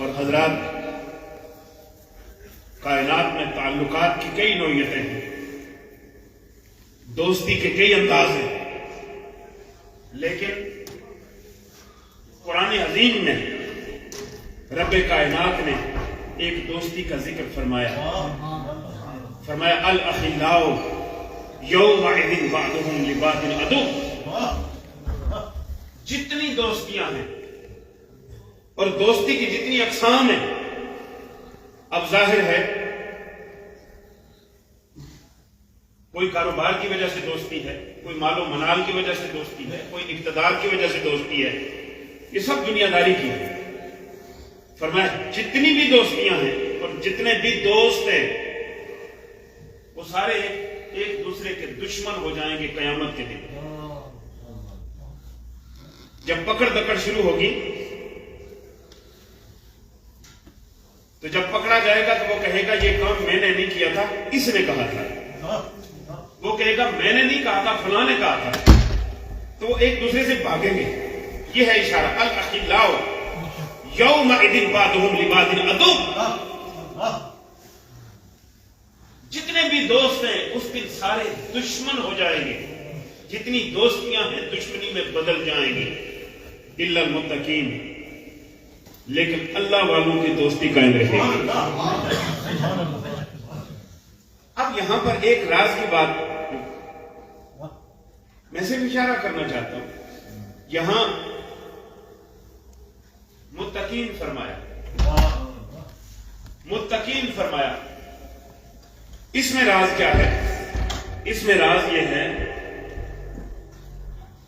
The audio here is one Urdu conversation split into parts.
اور حضرات، کائنات میں تعلقات کی کئی نوعیتیں ہیں، دوستی کے کئی انداز ہیں، لیکن قرآن عظیم میں رب کائنات نے ایک دوستی کا ذکر فرمایا الاخلاء یومئذ بعضهم لبعض عدو۔ جتنی دوستیاں ہیں اور دوستی کی جتنی اقسام ہیں، اب ظاہر ہے کوئی کاروبار کی وجہ سے دوستی ہے، کوئی مال و منال کی وجہ سے دوستی ہے، کوئی اقتدار کی وجہ سے دوستی ہے، یہ سب دنیا داری کی ہے۔ فرمایا جتنی بھی دوستیاں ہیں اور جتنے بھی دوست ہیں وہ سارے ایک دوسرے کے دشمن ہو جائیں گے قیامت کے دن۔ جب پکڑ دکڑ شروع ہوگی تو جب پکڑا جائے گا تو وہ کہے گا یہ کام میں نے نہیں کیا تھا، اس نے کہا تھا۔ وہ کہے گا میں نے نہیں کہا تھا، فلاں نے کہا تھا۔ تو وہ ایک دوسرے سے بھاگیں گے۔ یہ ہے اشارہ الاخلاء یومئذ بعضهم لبعض عدو۔ جتنے بھی دوست ہیں اس دن سارے دشمن ہو جائیں گے۔ جتنی دوستیاں ہیں دشمنی میں بدل جائیں گی، الا المتقین، لیکن اللہ والوں کی دوستی قائم رہے گی۔ اب یہاں پر ایک راز کی بات میں صرف اشارہ کرنا چاہتا ہوں۔ یہاں متقین فرمایا، متقین فرمایا، اس میں راز کیا ہے؟ اس میں راز یہ ہے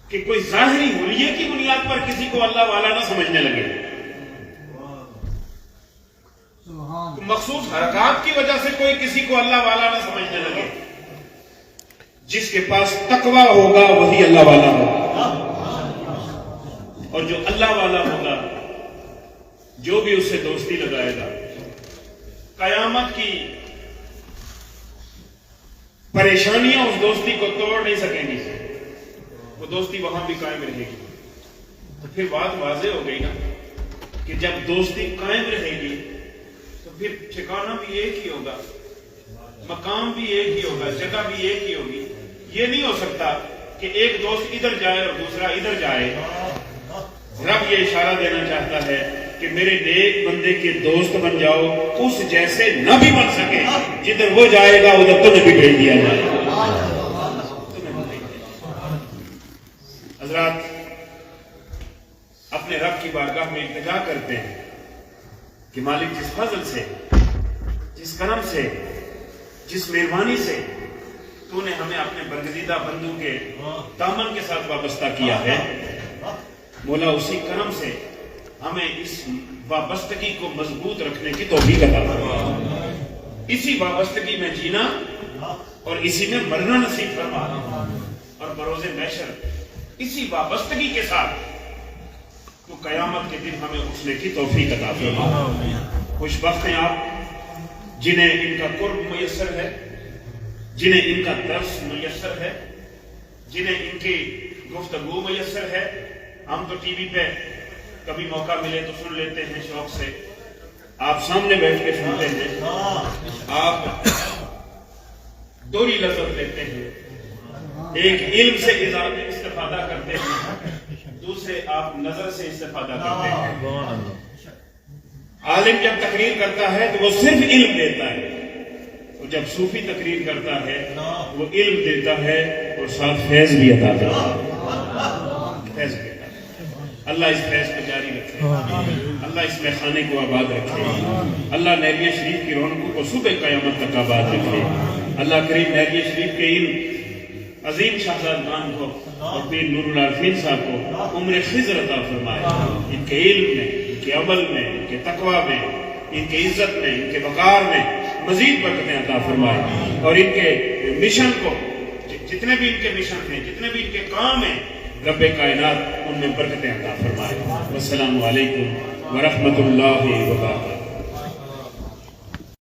کہ کوئی ظاہری حلیے کی بنیاد پر کسی کو اللہ والا نہ سمجھنے لگے، مخصوص حرکات کی وجہ سے کوئی کسی کو اللہ والا نہ سمجھنے لگے۔ جس کے پاس تقوی ہوگا وہی اللہ والا ہوگا، اور جو اللہ والا ہوگا جو بھی اس سے دوستی لگائے گا قیامت کی پریشانیاں اس دوستی کو توڑ نہیں سکیں گی، وہ دوستی وہاں بھی قائم رہے گی۔ تو پھر بات واضح ہو گئی نا کہ جب دوستی قائم رہے گی تو پھر ٹھکانہ بھی ایک ہی ہوگا، مقام بھی ایک ہی ہوگا، جگہ بھی ایک ہی ہوگی۔ یہ نہیں ہو سکتا کہ ایک دوست ادھر جائے اور دوسرا ادھر جائے۔ رب یہ اشارہ دینا چاہتا ہے کہ میرے نیک بندے کے دوست بن جاؤ، اس جیسے نہ بھی بن سکے، جدھر وہ جائے گا ادھر تمہیں بھی بھیج دیا جائے گا۔ حضرات، اپنے رب کی بارگاہ میں التجا کرتے ہیں کہ مالک جس فضل سے، جس کرم سے، جس مہربانی سے تو نے ہمیں اپنے برگزیدہ بندوں کے دامن کے ساتھ وابستہ کیا ہے، مولا اسی کرم سے ہمیں اس وابستگی کو مضبوط رکھنے کی توفیق عطا فرما، اسی وابستگی میں جینا اور اسی میں مرنا نصیب فرما، اور بروز محشر اسی وابستگی کے ساتھ تو قیامت کے دن ہمیں اٹھنے کی توفیق عطا فرما۔ خوش بخت ہیں آپ جنہیں ان کا قرب میسر ہے، جنہیں ان کا درس میسر ہے، جنہیں ان کی گفتگو میسر ہے۔ ہم تو ٹی وی پہ کبھی موقع ملے تو سن لیتے ہیں شوق سے، آپ سامنے بیٹھ کے سنتے ہیں، آپ دوہری لذت لیتے ہیں، ایک علم سے استفادہ کرتے ہیں، دوسرے آپ نظر سے استفادہ کرتے ہیں۔ عالم جب تقریر کرتا ہے تو وہ صرف علم دیتا ہے، اور جب صوفی تقریر کرتا ہے وہ علم دیتا ہے اور ساتھ فیض بھی عطا کرتا ہے، فیض بھی۔ اللہ اس فیض کو جاری رکھے، اللہ اس میں خانے کو آباد رکھے، اللہ نہریہ شریف کی رونقوں کو صبح قیامت تک آباد رکھے۔ اللہ کریم نہریہ شریف کے ان عظیم شہزادگان کو اور پیر نور العارفین صاحب کو عمر خضر عطا فرمائے، ان کے علم میں، ان کے عمل میں، ان کے تقوی میں، ان کے عزت میں، ان کے وقار میں مزید برکتیں عطا فرمائے، اور ان کے مشن کو، جتنے بھی ان کے مشن ہیں، جتنے بھی ان کے کام ہیں، رب کائنات ان میں برکتیں عطا فرمائے۔ والسلام علیکم ورحمۃ اللہ وبرکاتہ۔